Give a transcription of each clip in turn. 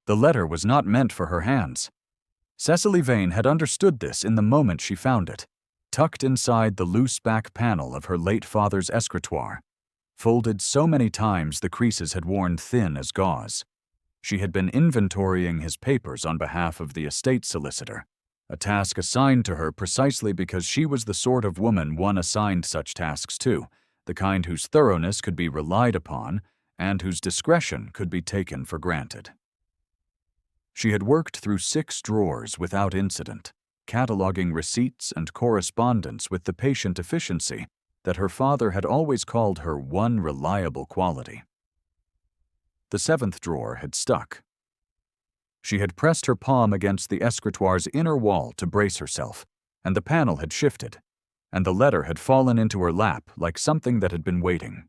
The letter was not meant for her hands. Cecily Vane had understood this in the moment she found it, tucked inside the loose back panel of her late father's escritoire, folded so many times the creases had worn thin as gauze. She had been inventorying his papers on behalf of the estate solicitor, a task assigned to her precisely because she was the sort of woman one assigned such tasks to, the kind whose thoroughness could be relied upon and whose discretion could be taken for granted. She had worked through 6 drawers without incident, cataloging receipts and correspondence with the patient efficiency that her father had always called her one reliable quality. The 7th drawer had stuck. She had pressed her palm against the escritoire's inner wall to brace herself, and the panel had shifted, and the letter had fallen into her lap like something that had been waiting.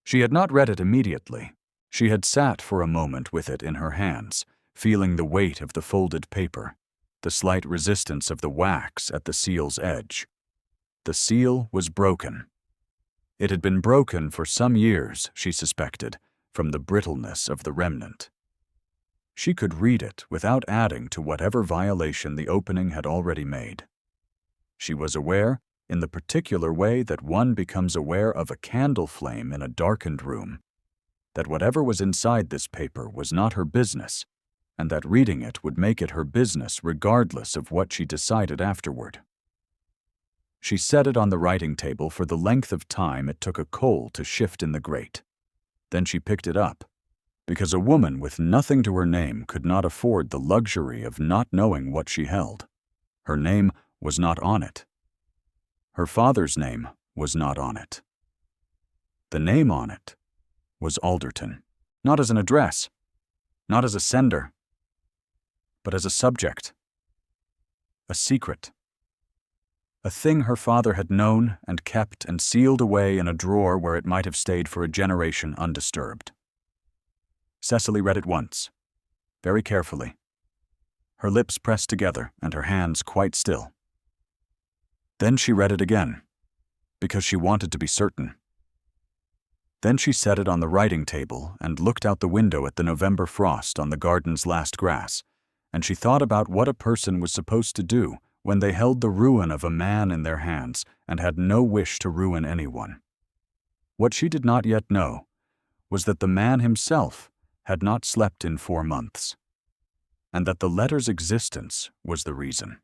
She had not read it immediately. She had sat for a moment with it in her hands, feeling the weight of the folded paper, the slight resistance of the wax at the seal's edge. The seal was broken. It had been broken for some years, she suspected, from the brittleness of the remnant. She could read it without adding to whatever violation the opening had already made. She was aware, in the particular way that one becomes aware of a candle flame in a darkened room, that whatever was inside this paper was not her business, and that reading it would make it her business regardless of what she decided afterward. She set it on the writing table for the length of time it took a coal to shift in the grate. Then she picked it up, because a woman with nothing to her name could not afford the luxury of not knowing what she held. Her name was not on it. Her father's name was not on it. The name on it was Alderton, not as an address, not as a sender, but as a subject, a secret, a thing her father had known and kept and sealed away in a drawer where it might have stayed for a generation undisturbed. Cecily read it once, very carefully, her lips pressed together and her hands quite still. Then she read it again, because she wanted to be certain. Then she set it on the writing table and looked out the window at the November frost on the garden's last grass, and she thought about what a person was supposed to do when they held the ruin of a man in their hands and had no wish to ruin anyone. What she did not yet know was that the man himself had not slept in 4 months, and that the letter's existence was the reason.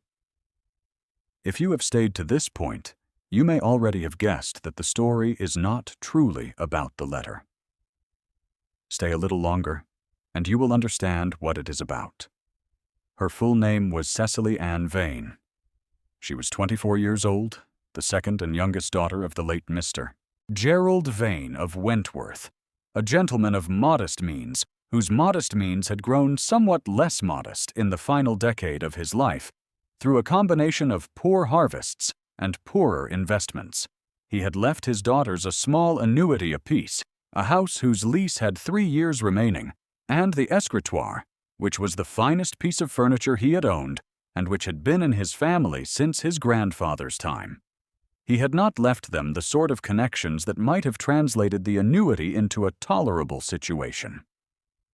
If you have stayed to this point, you may already have guessed that the story is not truly about the letter. Stay a little longer, and you will understand what it is about. Her full name was Cecily Ann Vane. She was 24 years old, the second and youngest daughter of the late Mr. Gerald Vane of Wentworth, a gentleman of modest means, whose modest means had grown somewhat less modest in the final decade of his life through a combination of poor harvests and poorer investments. He had left his daughters a small annuity apiece, a house whose lease had 3 years remaining, and the escritoire, which was the finest piece of furniture he had owned and which had been in his family since his grandfather's time. He had not left them the sort of connections that might have translated the annuity into a tolerable situation.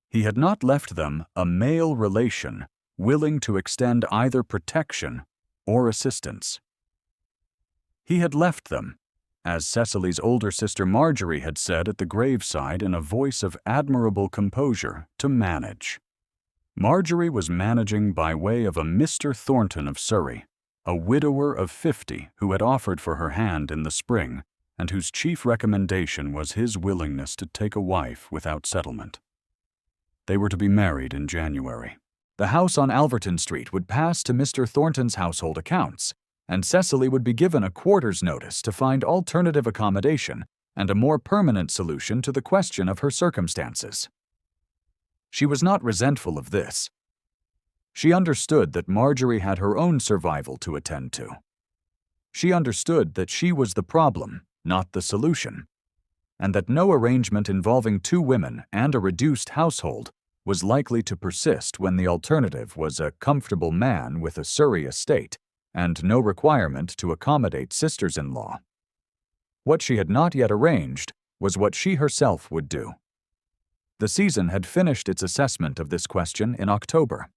He had not left them a male relation willing to extend either protection or assistance. He had left them, as Cecily's older sister Marjorie had said at the graveside in a voice of admirable composure, to manage. Marjorie was managing by way of a Mr. Thornton of Surrey, a widower of 50 who had offered for her hand in the spring, and whose chief recommendation was his willingness to take a wife without settlement. They were to be married in January. The house on Alverton Street would pass to Mr. Thornton's household accounts, and Cecily would be given a quarter's notice to find alternative accommodation and a more permanent solution to the question of her circumstances. She was not resentful of this. She understood that Marjorie had her own survival to attend to. She understood that she was the problem, not the solution, and that no arrangement involving 2 women and a reduced household was likely to persist when the alternative was a comfortable man with a Surrey estate and no requirement to accommodate sisters-in-law. What she had not yet arranged was what she herself would do. The season had finished its assessment of this question in October.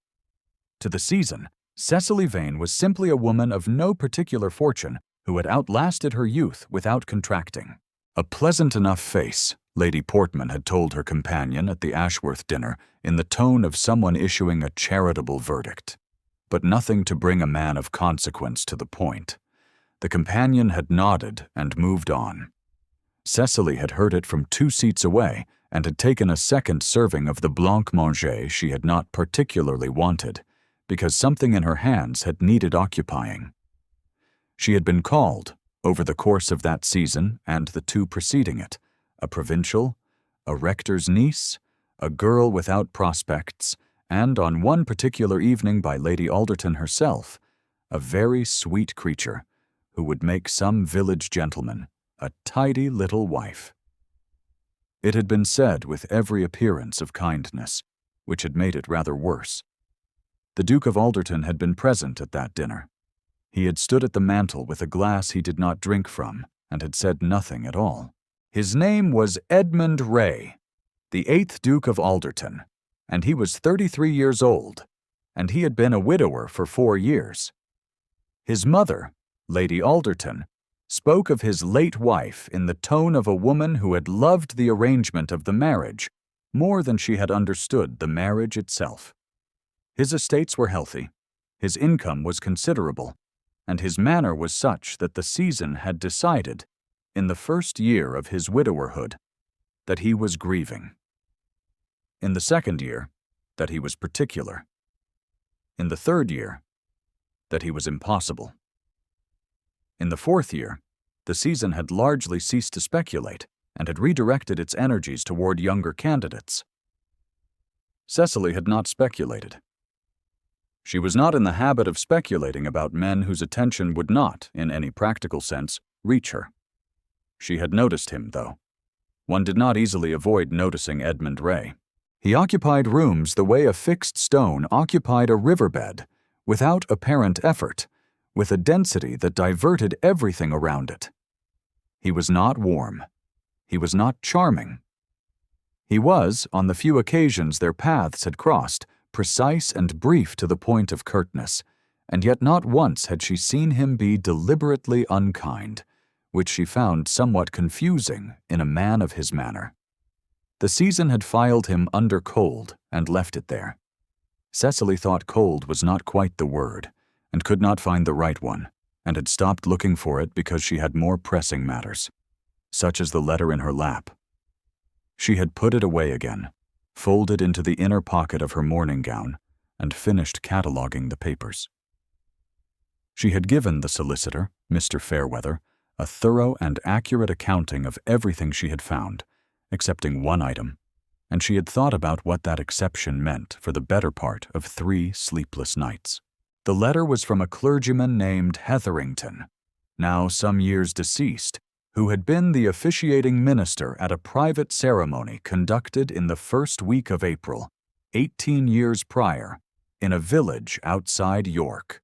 To the season, Cecily Vane was simply a woman of no particular fortune who had outlasted her youth without contracting. A pleasant enough face, Lady Portman had told her companion at the Ashworth dinner in the tone of someone issuing a charitable verdict. But nothing to bring a man of consequence to the point. The companion had nodded and moved on. Cecily had heard it from 2 seats away and had taken a second serving of the blancmange she had not particularly wanted, because something in her hands had needed occupying. She had been called, over the course of that season and the 2 preceding it, a provincial, a rector's niece, a girl without prospects, and on one particular evening by Lady Alderton herself, a very sweet creature who would make some village gentleman a tidy little wife. It had been said with every appearance of kindness, which had made it rather worse. The Duke of Alderton had been present at that dinner. He had stood at the mantel with a glass he did not drink from, and had said nothing at all. His name was Edmund Ray, the 8th Duke of Alderton, and he was 33 years old, and he had been a widower for 4 years. His mother, Lady Alderton, spoke of his late wife in the tone of a woman who had loved the arrangement of the marriage more than she had understood the marriage itself. His estates were healthy, his income was considerable, and his manner was such that the season had decided, in the first year of his widowerhood, that he was grieving. In the second year, that he was particular. In the third year, that he was impossible. In the 4th year, the season had largely ceased to speculate and had redirected its energies toward younger candidates. Cecily had not speculated. She was not in the habit of speculating about men whose attention would not, in any practical sense, reach her. She had noticed him, though. One did not easily avoid noticing Edmund Ray. He occupied rooms the way a fixed stone occupied a riverbed, without apparent effort, with a density that diverted everything around it. He was not warm. He was not charming. He was, on the few occasions their paths had crossed, precise and brief to the point of curtness, and yet not once had she seen him be deliberately unkind, which she found somewhat confusing in a man of his manner. The season had filed him under cold and left it there. Cecily thought cold was not quite the word, and could not find the right one, and had stopped looking for it because she had more pressing matters, such as the letter in her lap. She had put it away again, folded into the inner pocket of her morning gown, and finished cataloguing the papers. She had given the solicitor, Mr. Fairweather, a thorough and accurate accounting of everything she had found, excepting one item, and she had thought about what that exception meant for the better part of 3 sleepless nights. The letter was from a clergyman named Hetherington, now some years deceased, who had been the officiating minister at a private ceremony conducted in the first week of April, 18 years prior, in a village outside York.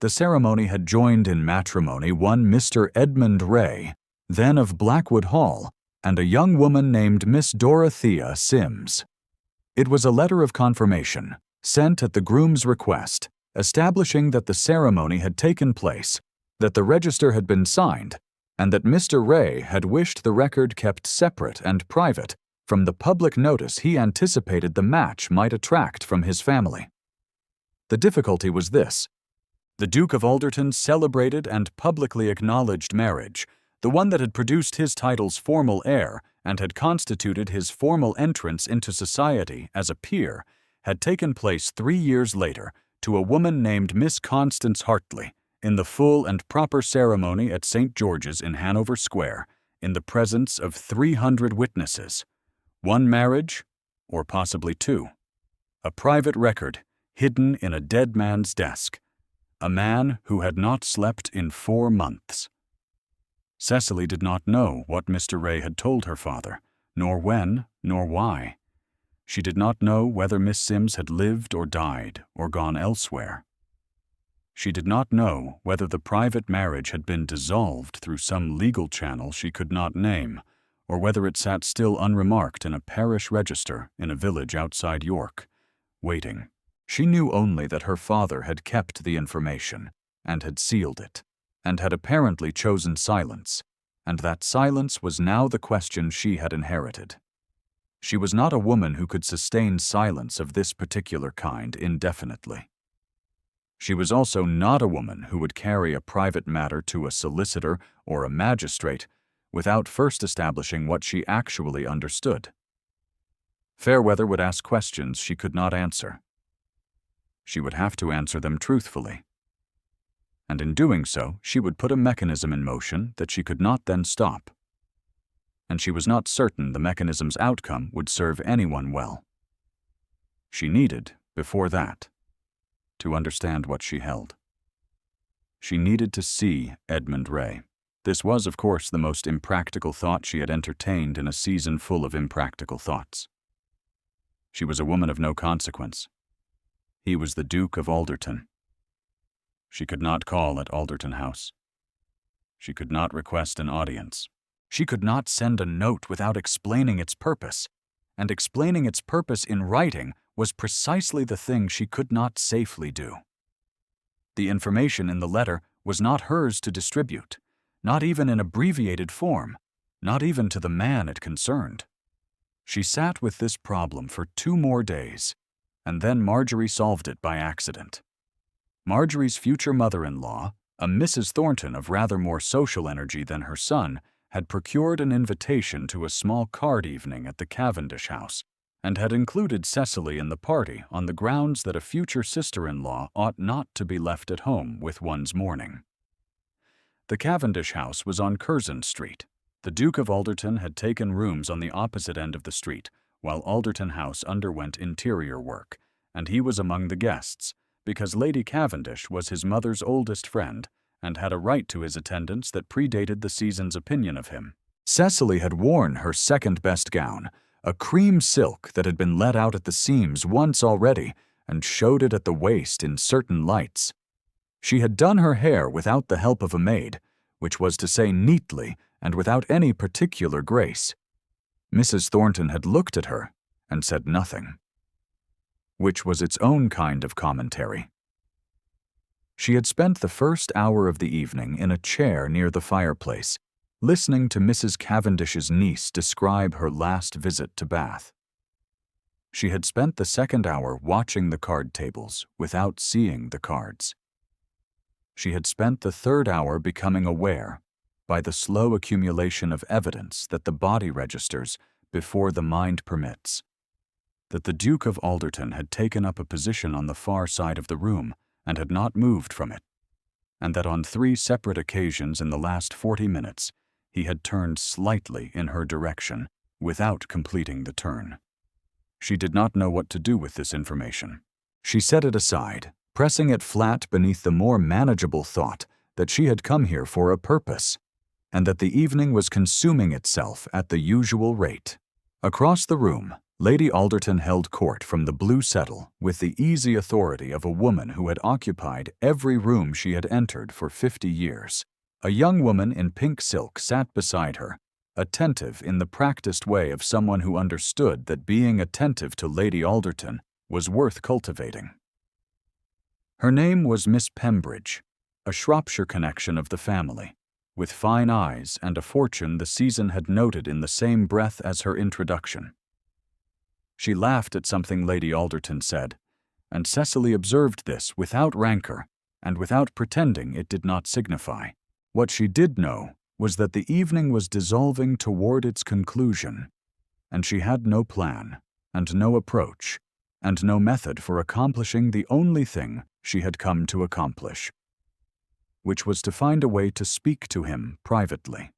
The ceremony had joined in matrimony one Mr. Edmund Ray, then of Blackwood Hall, and a young woman named Miss Dorothea Sims. It was a letter of confirmation, sent at the groom's request, establishing that the ceremony had taken place, that the register had been signed, and that Mr. Ray had wished the record kept separate and private from the public notice he anticipated the match might attract from his family. The difficulty was this. The Duke of Alderton's celebrated and publicly acknowledged marriage, the one that had produced his title's formal heir and had constituted his formal entrance into society as a peer, had taken place 3 years later to a woman named Miss Constance Hartley, in the full and proper ceremony at St. George's in Hanover Square, in the presence of 300 witnesses. 1 marriage, or possibly 2. A private record, hidden in a dead man's desk. A man who had not slept in 4 months. Cecily did not know what Mr. Ray had told her father, nor when, nor why. She did not know whether Miss Sims had lived or died or gone elsewhere. She did not know whether the private marriage had been dissolved through some legal channel she could not name, or whether it sat still unremarked in a parish register in a village outside York, waiting. She knew only that her father had kept the information and had sealed it, and had apparently chosen silence, and that silence was now the question she had inherited. She was not a woman who could sustain silence of this particular kind indefinitely. She was also not a woman who would carry a private matter to a solicitor or a magistrate without first establishing what she actually understood. Fairweather would ask questions she could not answer. She would have to answer them truthfully. And in doing so, she would put a mechanism in motion that she could not then stop. And she was not certain the mechanism's outcome would serve anyone well. She needed, before that, to understand what she held. She needed to see Edmund Ray. This was, of course, the most impractical thought she had entertained in a season full of impractical thoughts. She was a woman of no consequence. He was the Duke of Alderton. She could not call at Alderton House. She could not request an audience. She could not send a note without explaining its purpose, and explaining its purpose in writing was precisely the thing she could not safely do. The information in the letter was not hers to distribute, not even in abbreviated form, not even to the man it concerned. She sat with this problem for 2 more days, and then Marjorie solved it by accident. Marjorie's future mother-in-law, a Mrs. Thornton of rather more social energy than her son, had procured an invitation to a small card evening at the Cavendish house, and had included Cecily in the party on the grounds that a future sister-in-law ought not to be left at home with one's mourning. The Cavendish house was on Curzon Street. The Duke of Alderton had taken rooms on the opposite end of the street, while Alderton House underwent interior work, and he was among the guests, because Lady Cavendish was his mother's oldest friend, and had a right to his attendance that predated the season's opinion of him. Cecily had worn her second-best gown, a cream silk that had been let out at the seams once already, and showed it at the waist in certain lights. She had done her hair without the help of a maid, which was to say neatly and without any particular grace. Mrs. Thornton had looked at her and said nothing, which was its own kind of commentary. She had spent the first hour of the evening in a chair near the fireplace, listening to Mrs. Cavendish's niece describe her last visit to Bath. She had spent the second hour watching the card tables without seeing the cards. She had spent the third hour becoming aware, by the slow accumulation of evidence that the body registers before the mind permits, that the Duke of Alderton had taken up a position on the far side of the room and had not moved from it, and that on 3 separate occasions in the last 40 minutes he had turned slightly in her direction without completing the turn. She did not know what to do with this information. She set it aside, pressing it flat beneath the more manageable thought that she had come here for a purpose, and that the evening was consuming itself at the usual rate. Across the room, Lady Alderton held court from the blue settle with the easy authority of a woman who had occupied every room she had entered for 50 years. A young woman in pink silk sat beside her, attentive in the practiced way of someone who understood that being attentive to Lady Alderton was worth cultivating. Her name was Miss Pembridge, a Shropshire connection of the family, with fine eyes and a fortune the season had noted in the same breath as her introduction. She laughed at something Lady Alderton said, and Cecily observed this without rancor and without pretending it did not signify. What she did know was that the evening was dissolving toward its conclusion, and she had no plan, and no approach, and no method for accomplishing the only thing she had come to accomplish, which was to find a way to speak to him privately.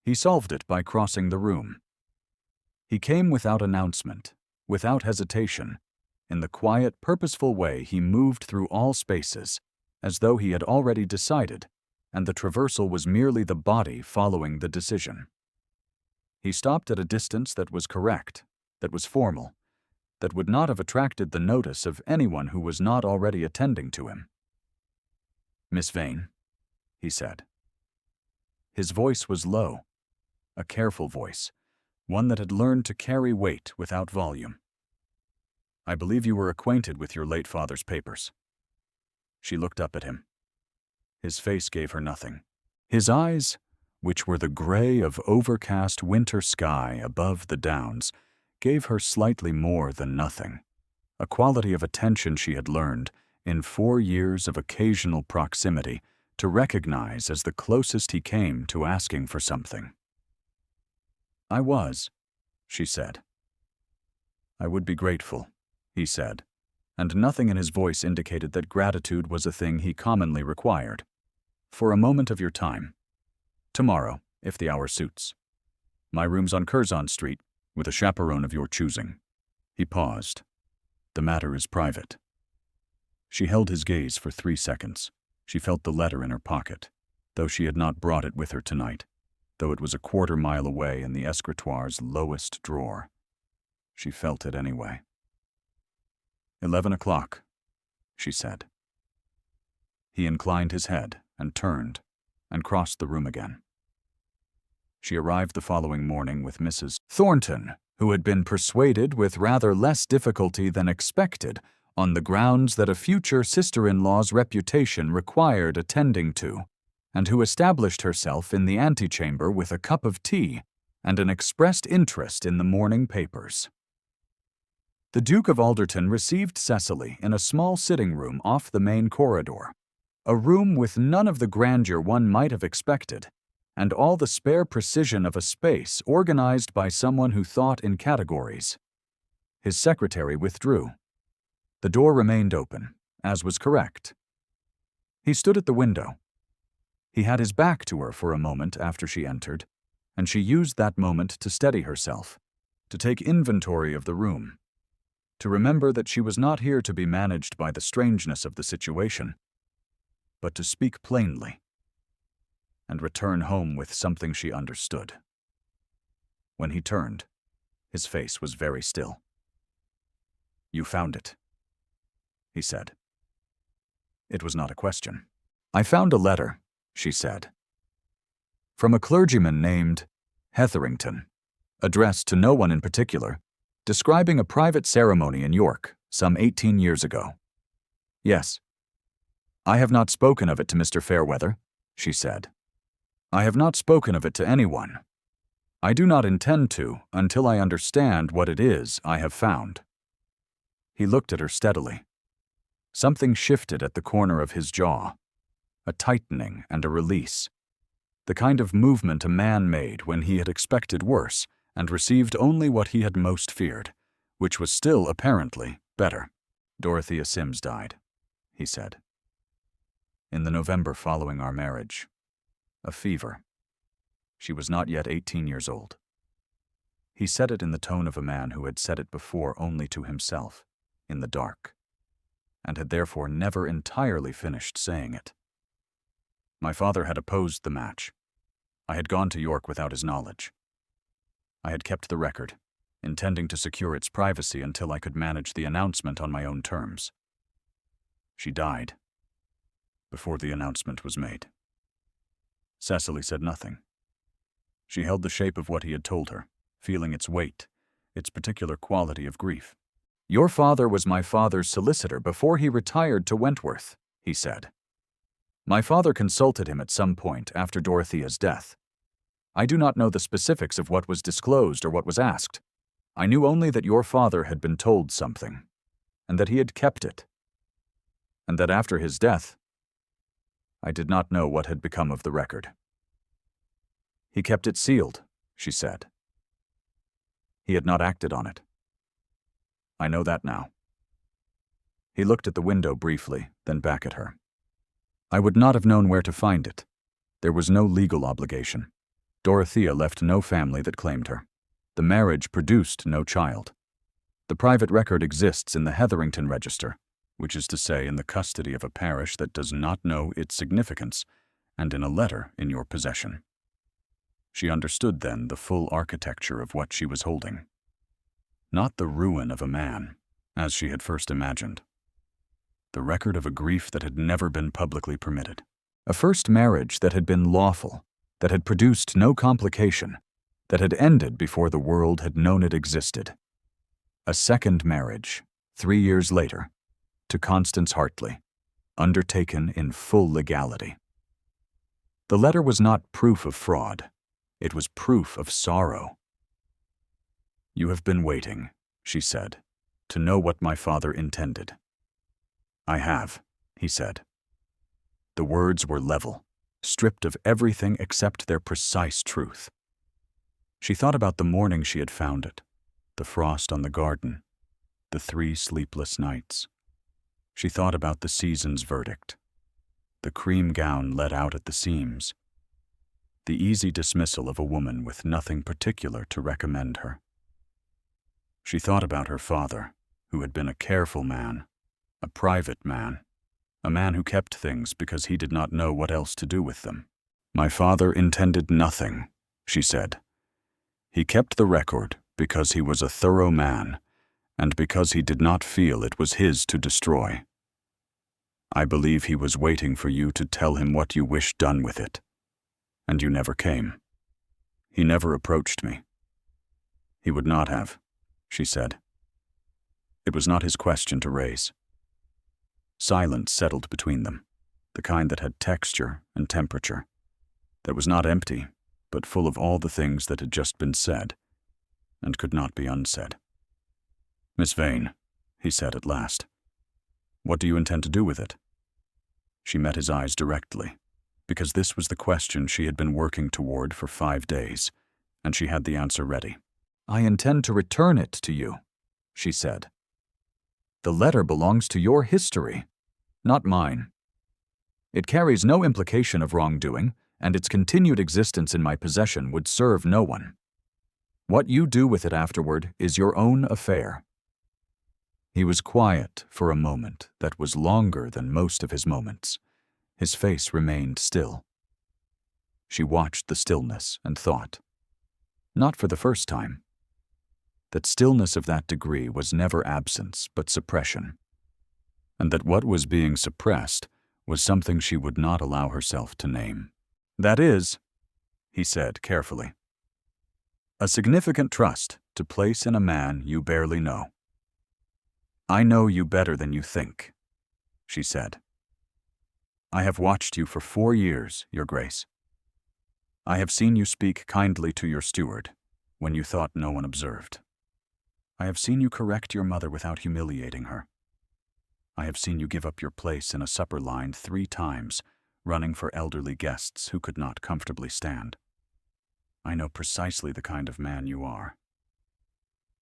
He solved it by crossing the room. He came without announcement, without hesitation. In the quiet, purposeful way he moved through all spaces, as though he had already decided, and the traversal was merely the body following the decision. He stopped at a distance that was correct, that was formal, that would not have attracted the notice of anyone who was not already attending to him. "Miss Vane," he said. His voice was low. a careful voice, one that had learned to carry weight without volume. "I believe you were acquainted with your late father's papers." She looked up at him. His face gave her nothing. His eyes, which were the gray of overcast winter sky above the downs, gave her slightly more than nothing, a quality of attention she had learned, in 4 years of occasional proximity, to recognize as the closest he came to asking for something. "I was," she said. "I would be grateful," he said, and nothing in his voice indicated that gratitude was a thing he commonly required. "For a moment of your time. Tomorrow, if the hour suits. My room's on Curzon Street, with a chaperone of your choosing." He paused. "The matter is private." She held his gaze for 3 seconds. She felt the letter in her pocket, though she had not brought it with her tonight, though it was a 1/4 mile away in the escritoire's lowest drawer. She felt it anyway. 11 o'clock, she said. He inclined his head and turned and crossed the room again. She arrived the following morning with Mrs. Thornton, who had been persuaded with rather less difficulty than expected on the grounds that a future sister-in-law's reputation required attending to, and who established herself in the antechamber with a cup of tea and an expressed interest in the morning papers. The Duke of Alderton received Cecily in a small sitting room off the main corridor, a room with none of the grandeur one might have expected, and all the spare precision of a space organized by someone who thought in categories. His secretary withdrew. The door remained open, as was correct. He stood at the window. He had his back to her for a moment after she entered, and she used that moment to steady herself, to take inventory of the room, to remember that she was not here to be managed by the strangeness of the situation, but to speak plainly, and return home with something she understood. When he turned, his face was very still. "You found it," he said. It was not a question. "I found a letter," she said, "from a clergyman named Hetherington, addressed to no one in particular, describing a private ceremony in York some 18 years ago." "Yes. I have not spoken of it to Mr. Fairweather," she said. "I have not spoken of it to anyone. I do not intend to until I understand what it is I have found." He looked at her steadily. Something shifted at the corner of his jaw, a tightening and a release, the kind of movement a man made when he had expected worse and received only what he had most feared, which was still, apparently, better. "Dorothea Sims died," he said. "In the November following our marriage. A fever. She was not yet 18 years old." He said it in the tone of a man who had said it before only to himself, in the dark, and had therefore never entirely finished saying it. "My father had opposed the match. I had gone to York without his knowledge. I had kept the record, intending to secure its privacy until I could manage the announcement on my own terms. She died before the announcement was made." Cecily said nothing. She held the shape of what he had told her, feeling its weight, its particular quality of grief. "Your father was my father's solicitor before he retired to Wentworth," he said. "My father consulted him at some point after Dorothea's death. I do not know the specifics of what was disclosed or what was asked. I knew only that your father had been told something, and that he had kept it, and that after his death, I did not know what had become of the record." "He kept it sealed," she said. "He had not acted on it. I know that now." He looked at the window briefly, then back at her. "I would not have known where to find it. There was no legal obligation. Dorothea left no family that claimed her. The marriage produced no child. The private record exists in the Hetherington Register, which is to say in the custody of a parish that does not know its significance, and in a letter in your possession." She understood then the full architecture of what she was holding. Not the ruin of a man, as she had first imagined. The record of a grief that had never been publicly permitted. A first marriage that had been lawful, that had produced no complication, that had ended before the world had known it existed. A second marriage, 3 years later, to Constance Hartley, undertaken in full legality. The letter was not proof of fraud. It was proof of sorrow. "You have been waiting," she said, "to know what my father intended." "I have," he said. The words were level, stripped of everything except their precise truth. She thought about the morning she had found it, the frost on the garden, the 3 sleepless nights. She thought about the season's verdict, the cream gown let out at the seams, the easy dismissal of a woman with nothing particular to recommend her. She thought about her father, who had been a careful man, a private man, a man who kept things because he did not know what else to do with them. "My father intended nothing," she said. "He kept the record because he was a thorough man, and because he did not feel it was his to destroy. I believe he was waiting for you to tell him what you wished done with it, and you never came. He never approached me." "He would not have," she said. It was not his question to raise. Silence settled between them, the kind that had texture and temperature, that was not empty, but full of all the things that had just been said, and could not be unsaid. "Miss Vane," he said at last, "what do you intend to do with it?" She met his eyes directly, because this was the question she had been working toward for 5 days, and she had the answer ready. "I intend to return it to you," she said. "The letter belongs to your history, not mine. It carries no implication of wrongdoing, and its continued existence in my possession would serve no one. What you do with it afterward is your own affair." He was quiet for a moment that was longer than most of his moments. His face remained still. She watched the stillness and thought, not for the first time, that stillness of that degree was never absence but suppression, and that what was being suppressed was something she would not allow herself to name. "That is," he said carefully, "a significant trust to place in a man you barely know." "I know you better than you think," she said. "I have watched you for 4 years, Your Grace. I have seen you speak kindly to your steward when you thought no one observed. I have seen you correct your mother without humiliating her. I have seen you give up your place in a supper line 3 times, running for elderly guests who could not comfortably stand. I know precisely the kind of man you are."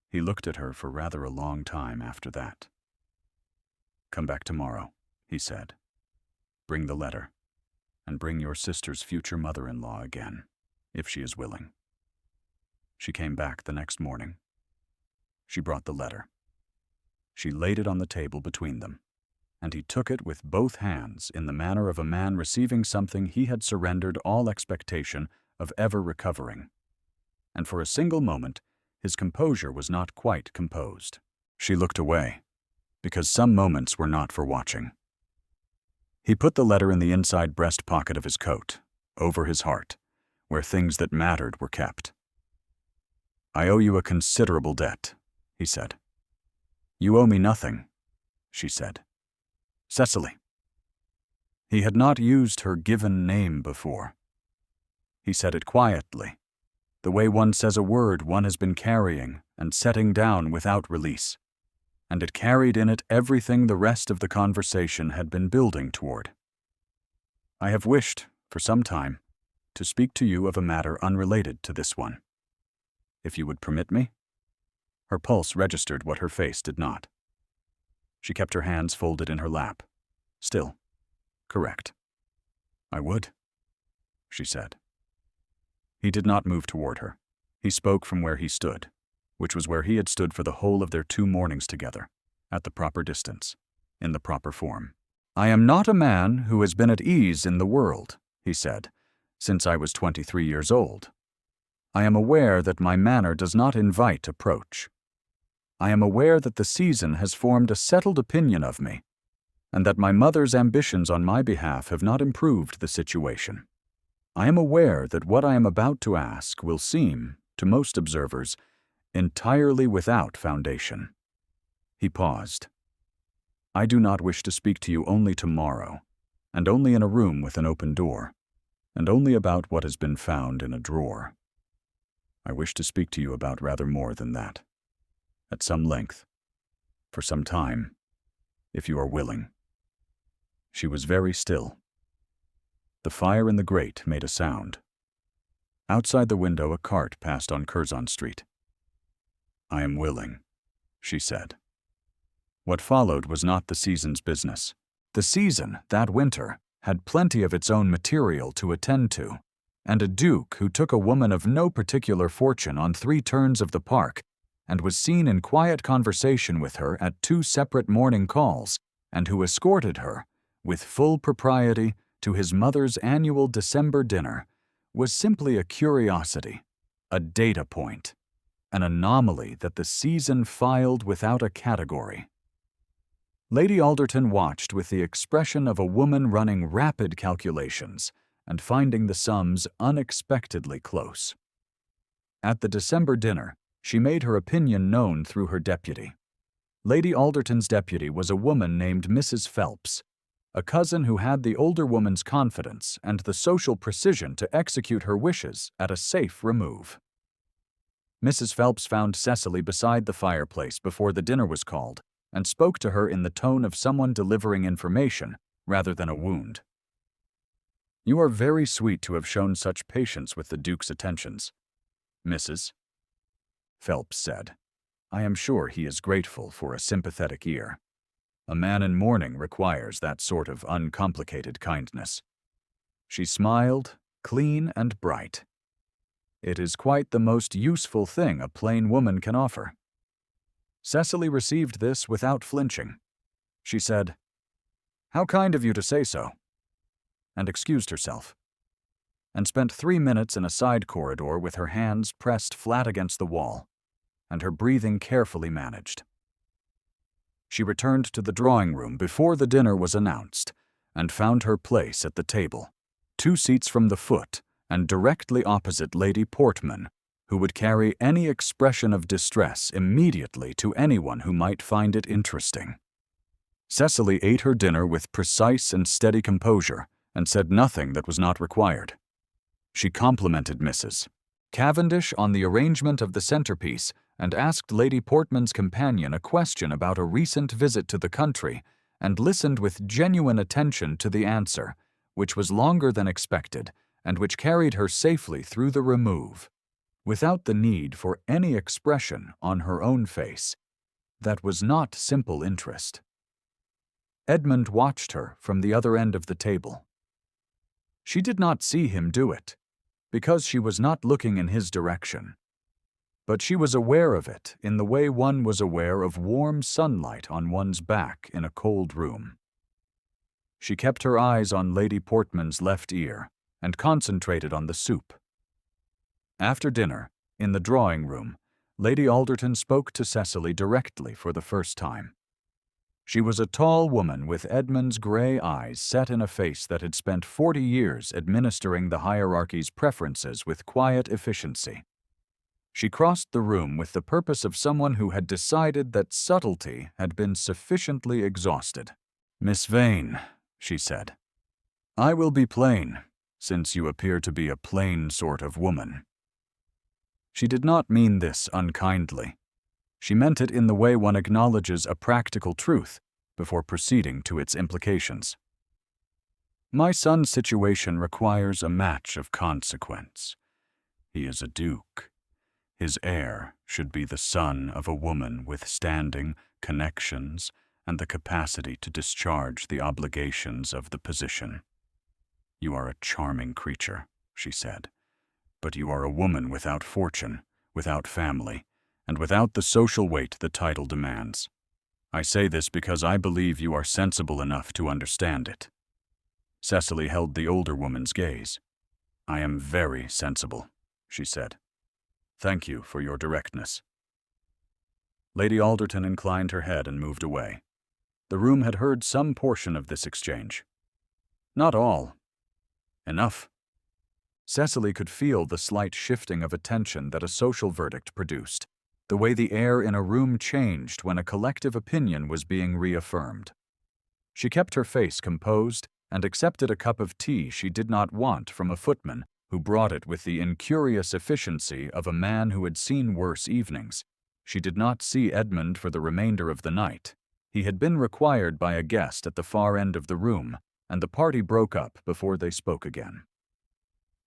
He looked at her for rather a long time after that. "Come back tomorrow," he said. "Bring the letter, and bring your sister's future mother-in-law again, if she is willing." She came back the next morning. She brought the letter. She laid it on the table between them, and he took it with both hands in the manner of a man receiving something he had surrendered all expectation of ever recovering. And for a single moment, his composure was not quite composed. She looked away, because some moments were not for watching. He put the letter in the inside breast pocket of his coat, over his heart, where things that mattered were kept. "I owe you a considerable debt," he said. "You owe me nothing," she said. "Cecily." He had not used her given name before. He said it quietly, the way one says a word one has been carrying and setting down without release, and it carried in it everything the rest of the conversation had been building toward. "I have wished, for some time, to speak to you of a matter unrelated to this one. If you would permit me?" Her pulse registered what her face did not. She kept her hands folded in her lap. Still, correct. "I would," she said. He did not move toward her. He spoke from where he stood, which was where he had stood for the whole of their 2 mornings together, at the proper distance, in the proper form. "I am not a man who has been at ease in the world," he said, "since I was 23 years old. I am aware that my manner does not invite approach. I am aware that the season has formed a settled opinion of me, and that my mother's ambitions on my behalf have not improved the situation. I am aware that what I am about to ask will seem, to most observers, entirely without foundation. He paused. "I do not wish to speak to you only tomorrow, and only in a room with an open door, and only about what has been found in a drawer. I wish to speak to you about rather more than that, at some length, for some time, if you are willing." She was very still. The fire in the grate made a sound. Outside the window, a cart passed on Curzon Street. "I am willing," she said. What followed was not the season's business. The season, that winter, had plenty of its own material to attend to, and a duke who took a woman of no particular fortune on 3 turns of the park and was seen in quiet conversation with her at 2 separate morning calls, and who escorted her, with full propriety, to his mother's annual December dinner, was simply a curiosity, a data point, an anomaly that the season filed without a category. Lady Alderton watched with the expression of a woman running rapid calculations and finding the sums unexpectedly close. At the December dinner, she made her opinion known through her deputy. Lady Alderton's deputy was a woman named Mrs. Phelps, a cousin who had the older woman's confidence and the social precision to execute her wishes at a safe remove. Mrs. Phelps found Cecily beside the fireplace before the dinner was called and spoke to her in the tone of someone delivering information rather than a wound. "You are very sweet to have shown such patience with the Duke's attentions, Mrs." Phelps said. "I am sure he is grateful for a sympathetic ear. A man in mourning requires that sort of uncomplicated kindness." She smiled, clean and bright. "It is quite the most useful thing a plain woman can offer." Cecily received this without flinching. She said, "How kind of you to say so," and excused herself, and spent 3 minutes in a side corridor with her hands pressed flat against the wall, and her breathing carefully managed. She returned to the drawing room before the dinner was announced, and found her place at the table, 2 seats from the foot and directly opposite Lady Portman, who would carry any expression of distress immediately to anyone who might find it interesting. Cecily ate her dinner with precise and steady composure, and said nothing that was not required. She complimented Mrs. Cavendish on the arrangement of the centerpiece, and asked Lady Portman's companion a question about a recent visit to the country, and listened with genuine attention to the answer, which was longer than expected, and which carried her safely through the remove, without the need for any expression on her own face that was not simple interest. Edmund watched her from the other end of the table. She did not see him do it, because she was not looking in his direction. But she was aware of it in the way one was aware of warm sunlight on one's back in a cold room. She kept her eyes on Lady Portman's left ear and concentrated on the soup. After dinner, in the drawing room, Lady Alderton spoke to Cecily directly for the first time. She was a tall woman with Edmund's gray eyes set in a face that had spent 40 years administering the hierarchy's preferences with quiet efficiency. She crossed the room with the purpose of someone who had decided that subtlety had been sufficiently exhausted. "Miss Vane," she said, "I will be plain, since you appear to be a plain sort of woman." She did not mean this unkindly. She meant it in the way one acknowledges a practical truth before proceeding to its implications. "My son's situation requires a match of consequence. He is a duke. His heir should be the son of a woman with standing, connections, and the capacity to discharge the obligations of the position. You are a charming creature," she said, "but you are a woman without fortune, without family, and without the social weight the title demands. I say this because I believe you are sensible enough to understand it." Cecily held the older woman's gaze. "I am very sensible," she said. "Thank you for your directness." Lady Alderton inclined her head and moved away. The room had heard some portion of this exchange. Not all. Enough. Cecily could feel the slight shifting of attention that a social verdict produced, the way the air in a room changed when a collective opinion was being reaffirmed. She kept her face composed and accepted a cup of tea she did not want from a footman who brought it with the incurious efficiency of a man who had seen worse evenings. She did not see Edmund for the remainder of the night. He had been required by a guest at the far end of the room, and the party broke up before they spoke again.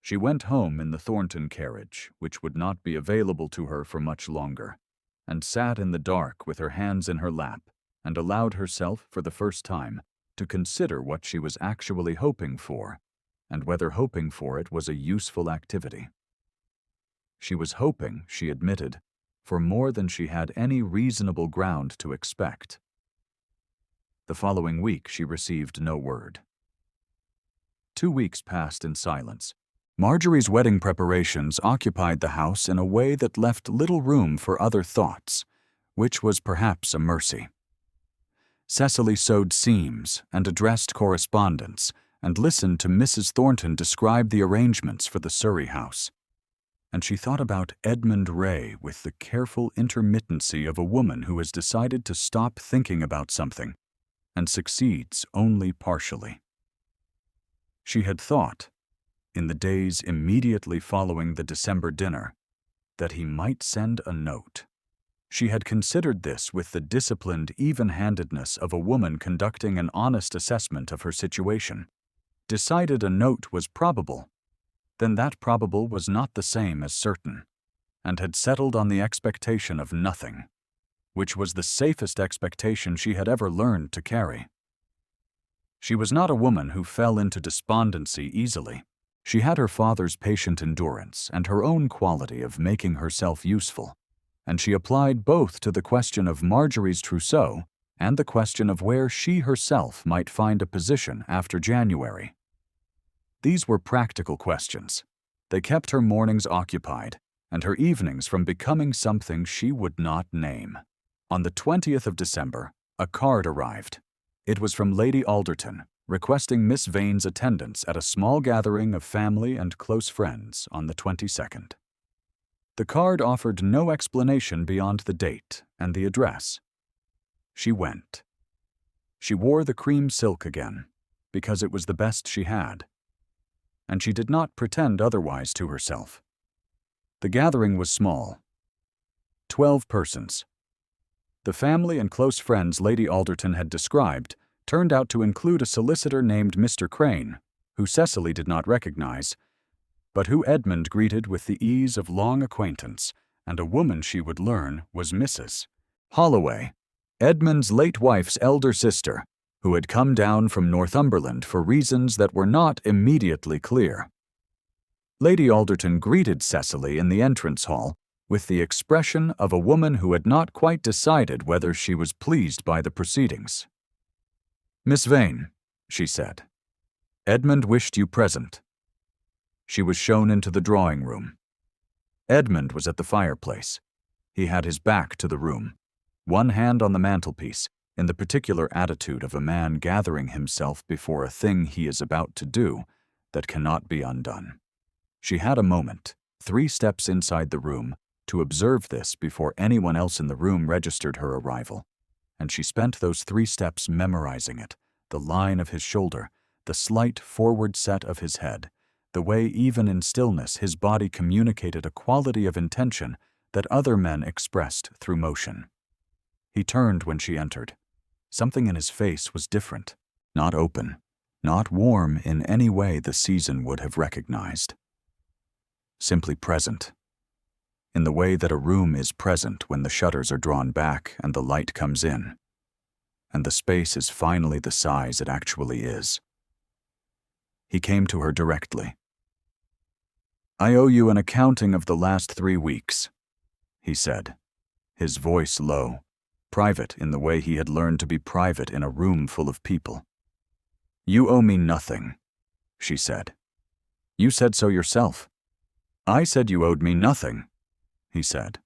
She went home in the Thornton carriage, which would not be available to her for much longer, and sat in the dark with her hands in her lap, and allowed herself, for the first time, to consider what she was actually hoping for, and whether hoping for it was a useful activity. She was hoping, she admitted, for more than she had any reasonable ground to expect. The following week she received no word. 2 weeks passed in silence. Marjorie's wedding preparations occupied the house in a way that left little room for other thoughts, which was perhaps a mercy. Cecily sewed seams and addressed correspondence and listened to Mrs. Thornton describe the arrangements for the Surrey house. And she thought about Edmund Ray with the careful intermittency of a woman who has decided to stop thinking about something and succeeds only partially. She had thought, in the days immediately following the December dinner, that he might send a note. She had considered this with the disciplined even-handedness of a woman conducting an honest assessment of her situation. Decided a note was probable, then that probable was not the same as certain, and had settled on the expectation of nothing, which was the safest expectation she had ever learned to carry. She was not a woman who fell into despondency easily. She had her father's patient endurance and her own quality of making herself useful, and she applied both to the question of Marjorie's trousseau and the question of where she herself might find a position after January. These were practical questions. They kept her mornings occupied and her evenings from becoming something she would not name. On the 20th of December, a card arrived. It was from Lady Alderton, requesting Miss Vane's attendance at a small gathering of family and close friends on the 22nd. The card offered no explanation beyond the date and the address. She went. She wore the cream silk again, because it was the best she had, and she did not pretend otherwise to herself. The gathering was small. 12 persons. The family and close friends Lady Alderton had described turned out to include a solicitor named Mr. Crane, who Cecily did not recognize, but who Edmund greeted with the ease of long acquaintance, and a woman she would learn was Mrs. Holloway, Edmund's late wife's elder sister, who had come down from Northumberland for reasons that were not immediately clear. Lady Alderton greeted Cecily in the entrance hall with the expression of a woman who had not quite decided whether she was pleased by the proceedings. "Miss Vane," she said, "Edmund wished you present." She was shown into the drawing room. Edmund was at the fireplace. He had his back to the room, one hand on the mantelpiece, in the particular attitude of a man gathering himself before a thing he is about to do that cannot be undone. She had a moment, 3 steps inside the room, to observe this before anyone else in the room registered her arrival, and she spent those 3 steps memorizing it, the line of his shoulder, the slight forward set of his head, the way even in stillness his body communicated a quality of intention that other men expressed through motion. He turned when she entered. Something in his face was different, not open, not warm in any way the season would have recognized. Simply present, in the way that a room is present when the shutters are drawn back and the light comes in, and the space is finally the size it actually is. He came to her directly. "I owe you an accounting of the last 3 weeks, he said, his voice low, private in the way he had learned to be private in a room full of people. "You owe me nothing," she said. "You said so yourself." "I said you owed me nothing," he said.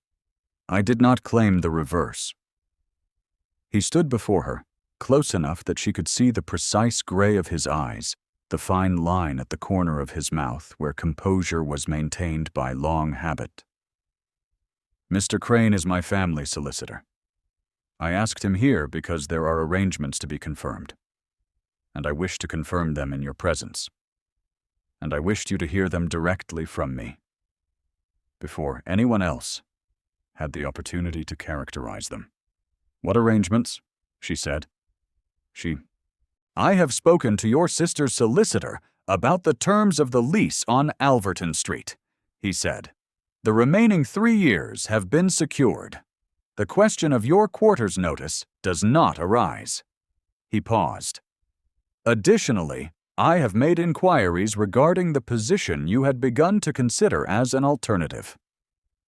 "I did not claim the reverse." He stood before her, close enough that she could see the precise gray of his eyes, the fine line at the corner of his mouth where composure was maintained by long habit. "Mr. Crane is my family solicitor. I asked him here because there are arrangements to be confirmed, and I wish to confirm them in your presence, and I wished you to hear them directly from me, before anyone else had the opportunity to characterize them." "What arrangements?" she said. "I have spoken to your sister's solicitor about the terms of the lease on Alverton Street," he said. "The remaining 3 years have been secured. The question of your quarters notice does not arise." He paused. "Additionally, I have made inquiries regarding the position you had begun to consider as an alternative.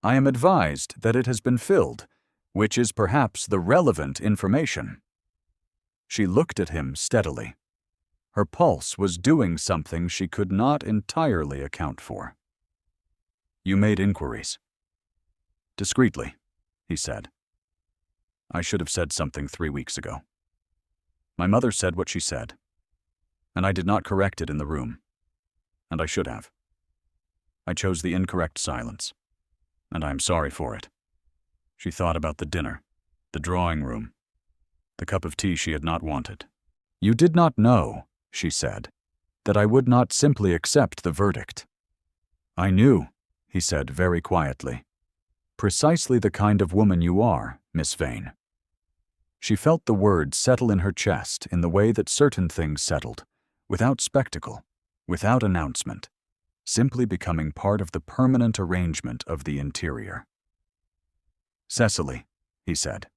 I am advised that it has been filled, which is perhaps the relevant information." She looked at him steadily. Her pulse was doing something she could not entirely account for. "You made inquiries." "Discreetly," he said. "I should have said something 3 weeks ago. My mother said what she said, and I did not correct it in the room, and I should have. I chose the incorrect silence, and I am sorry for it." She thought about the dinner, the drawing room, the cup of tea she had not wanted. "You did not know," she said, "that I would not simply accept the verdict." "I knew," he said very quietly, "precisely the kind of woman you are, Miss Vane." She felt the words settle in her chest in the way that certain things settled, without spectacle, without announcement, simply becoming part of the permanent arrangement of the interior. "Cecily," he said.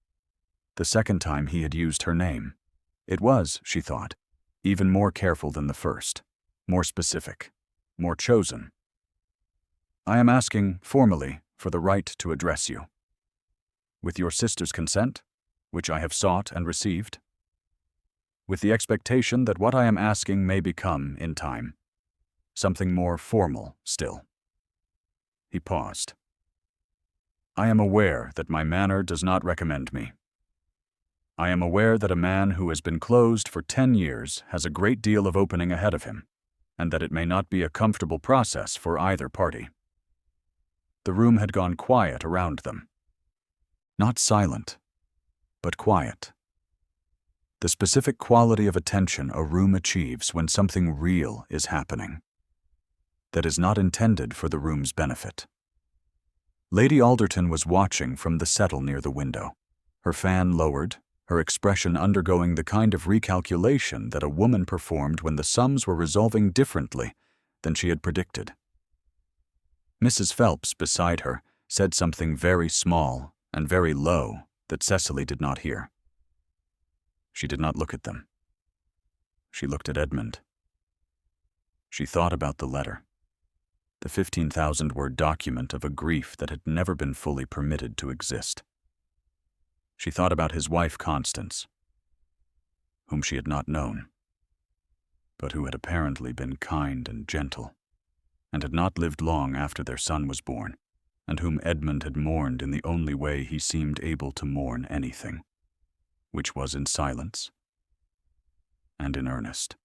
The second time he had used her name. It was, she thought, even more careful than the first, more specific, more chosen. "I am asking, formally, for the right to address you. With your sister's consent, which I have sought and received. With the expectation that what I am asking may become, in time, something more formal still." He paused. "I am aware that my manner does not recommend me. I am aware that a man who has been closed for 10 years has a great deal of opening ahead of him, and that it may not be a comfortable process for either party." The room had gone quiet around them. Not silent, but quiet. The specific quality of attention a room achieves when something real is happening, that is not intended for the room's benefit. Lady Alderton was watching from the settle near the window, her fan lowered, her expression undergoing the kind of recalculation that a woman performed when the sums were resolving differently than she had predicted. Mrs. Phelps, beside her, said something very small and very low that Cecily did not hear. She did not look at them. She looked at Edmund. She thought about the letter, the 15,000-word document of a grief that had never been fully permitted to exist. She thought about his wife Constance, whom she had not known, but who had apparently been kind and gentle, and had not lived long after their son was born, and whom Edmund had mourned in the only way he seemed able to mourn anything, which was in silence and in earnest.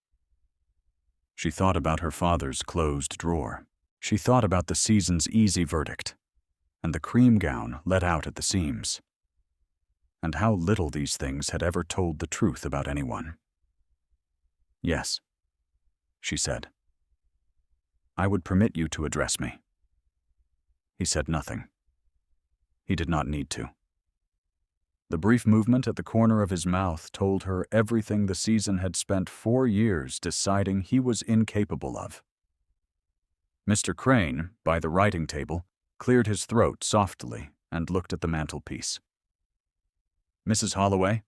She thought about her father's closed drawer. She thought about the season's easy verdict, and the cream gown let out at the seams, and how little these things had ever told the truth about anyone. "Yes," she said. "I would permit you to address me." He said nothing. He did not need to. The brief movement at the corner of his mouth told her everything the season had spent 4 years deciding he was incapable of. Mr. Crane, by the writing table, cleared his throat softly and looked at the mantelpiece. Mrs. Holloway,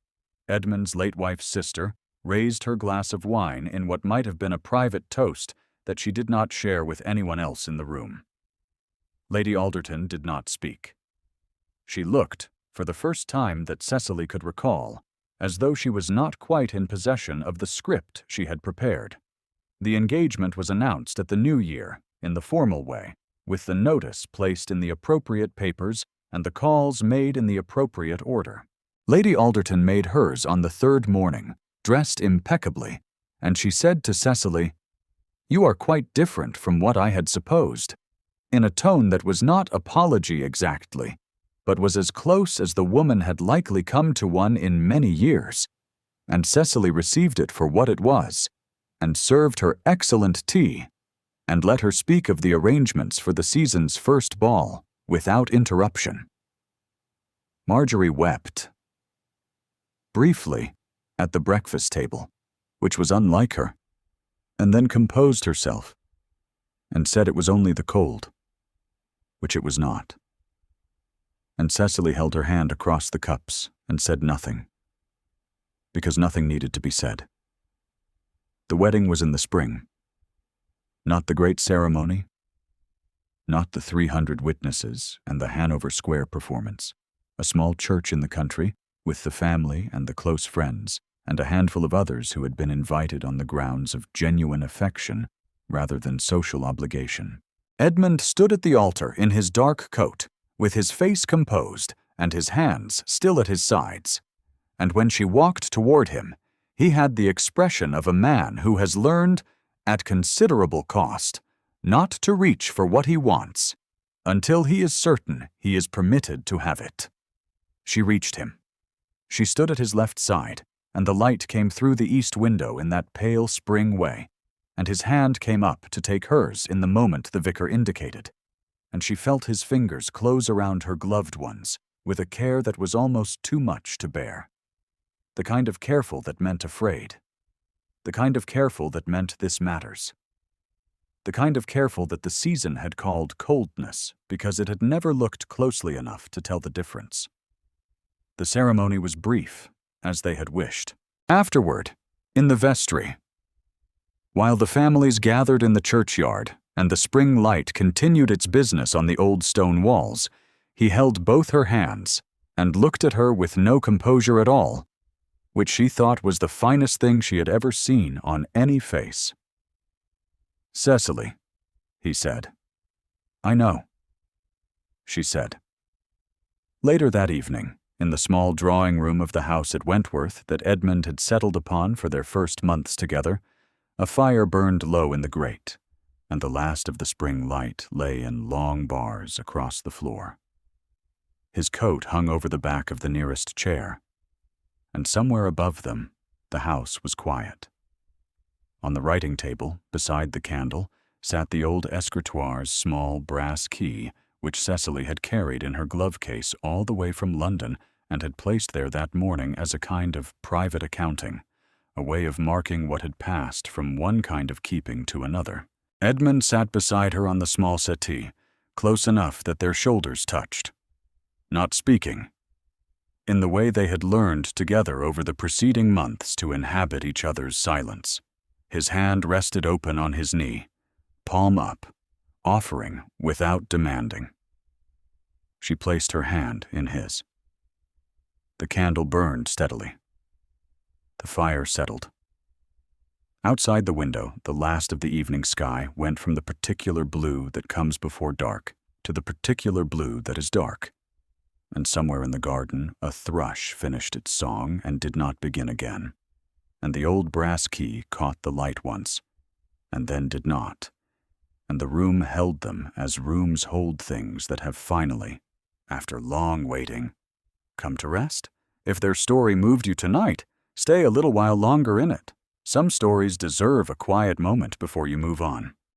Edmund's late wife's sister, raised her glass of wine in what might have been a private toast that she did not share with anyone else in the room. Lady Alderton did not speak. She looked, for the first time that Cecily could recall, as though she was not quite in possession of the script she had prepared. The engagement was announced at the New Year, in the formal way, with the notice placed in the appropriate papers and the calls made in the appropriate order. Lady Alderton made hers on the 3rd morning, dressed impeccably, and she said to Cecily, You are quite different from what I had supposed," in a tone that was not apology exactly, but was as close as the woman had likely come to one in many years, and Cecily received it for what it was, and served her excellent tea, and let her speak of the arrangements for the season's first ball without interruption. Marjorie wept. Briefly, at the breakfast table, which was unlike her, and then composed herself, and said it was only the cold, which it was not. And Cecily held her hand across the cups and said nothing, because nothing needed to be said. The wedding was in the spring. Not the great ceremony, not the 300 witnesses and the Hanover Square performance, a small church in the country with the family and the close friends, and a handful of others who had been invited on the grounds of genuine affection rather than social obligation. Edmund stood at the altar in his dark coat, with his face composed and his hands still at his sides, and when she walked toward him, he had the expression of a man who has learned, at considerable cost, not to reach for what he wants until he is certain he is permitted to have it. She reached him. She stood at his left side, and the light came through the east window in that pale spring way, and his hand came up to take hers in the moment the vicar indicated, and she felt his fingers close around her gloved ones with a care that was almost too much to bear. The kind of careful that meant afraid. The kind of careful that meant this matters. The kind of careful that the season had called coldness because it had never looked closely enough to tell the difference. The ceremony was brief, as they had wished. Afterward, in the vestry, while the families gathered in the churchyard and the spring light continued its business on the old stone walls, he held both her hands and looked at her with no composure at all, which she thought was the finest thing she had ever seen on any face. "Cecily," he said. "I know," she said. Later that evening, in the small drawing room of the house at Wentworth that Edmund had settled upon for their first months together, a fire burned low in the grate, and the last of the spring light lay in long bars across the floor. His coat hung over the back of the nearest chair, and somewhere above them, the house was quiet. On the writing table, beside the candle, sat the old escritoire's small brass key, which Cecily had carried in her glove case all the way from London and had placed there that morning as a kind of private accounting, a way of marking what had passed from one kind of keeping to another. Edmund sat beside her on the small settee, close enough that their shoulders touched, not speaking, in the way they had learned together over the preceding months to inhabit each other's silence. His hand rested open on his knee, palm up, offering without demanding. She placed her hand in his. The candle burned steadily. The fire settled. Outside the window, the last of the evening sky went from the particular blue that comes before dark to the particular blue that is dark. And somewhere in the garden, a thrush finished its song and did not begin again. And the old brass key caught the light once, and then did not. And the room held them as rooms hold things that have finally, after long waiting, come to rest. If their story moved you tonight, stay a little while longer in it. Some stories deserve a quiet moment before you move on.